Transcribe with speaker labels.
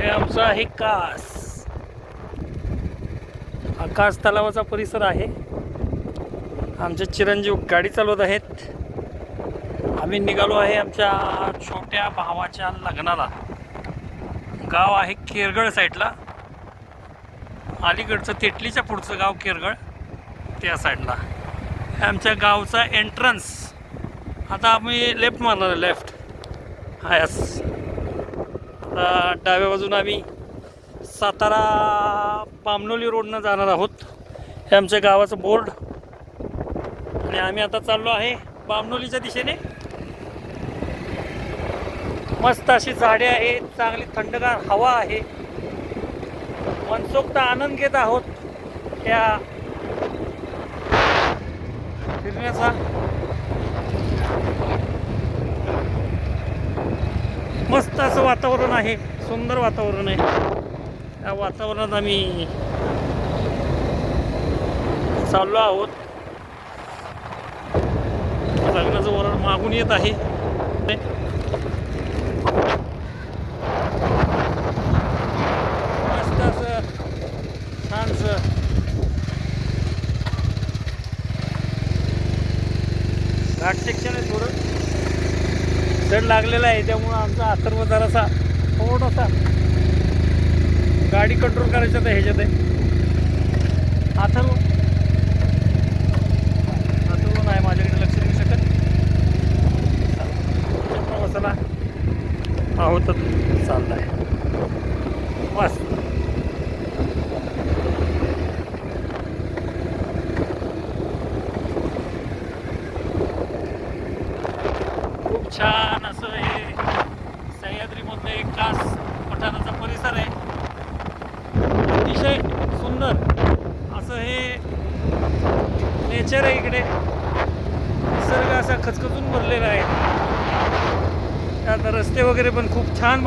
Speaker 1: हे आमचं आहे कास तलावाचा परिसर आहे. आमचे चिरंजीव गाडी चालवत आहेत. आम्ही निघालो आहे आमच्या छोट्या भावाच्या लग्नाला. गाव आहे केरगळ साईडला. अलीकडचं तेटलीच्या पुढचं गाव केरगळ, त्या साईडला. आमच्या गावचा एंट्रन्स. आता आम्ही लेफ्ट मारणार, लेफ्ट हायस. आता डाव्या बाजूला आम्ही सातारा बामनोली रोडनं जाणार आहोत. हे आमच्या गावाचं बोर्ड. आणि आम्ही आता चाललो आहे बामनोलीच्या दिशेने. मस्त अशी झाडे आहेत, चांगली थंडगार हवा आहे. मनसोक्त आनंद घेत आहोत त्या फिरण्याचा. मस्त असं वातावरण आहे, सुंदर वातावरण आहे. या वातावरणात आम्ही चाललो आहोत. लग्नाचं वरण मागून येत आहे. मस्त असं छानसं घाट सेक्शन आहे. थोडं चढ लागलेला आहे, त्यामुळं आमचा अथर्व जरासा थोडासा गाडी कंट्रोल करायचं तर ह्याच्यात आहे. अथर्व नाही माझ्याकडे लक्ष देऊ शकत. प्रवासाला आहोत चाललाय मस्त. खूप छान असं हे सह्याद्रीमधलं एक कास पठाराचा परिसर आहे. अतिशय सुंदर असं हे नेचर आहे इकडे. निसर्ग असा खचखचून भरलेला आहे. त्यात रस्ते वगैरे पण खूप छान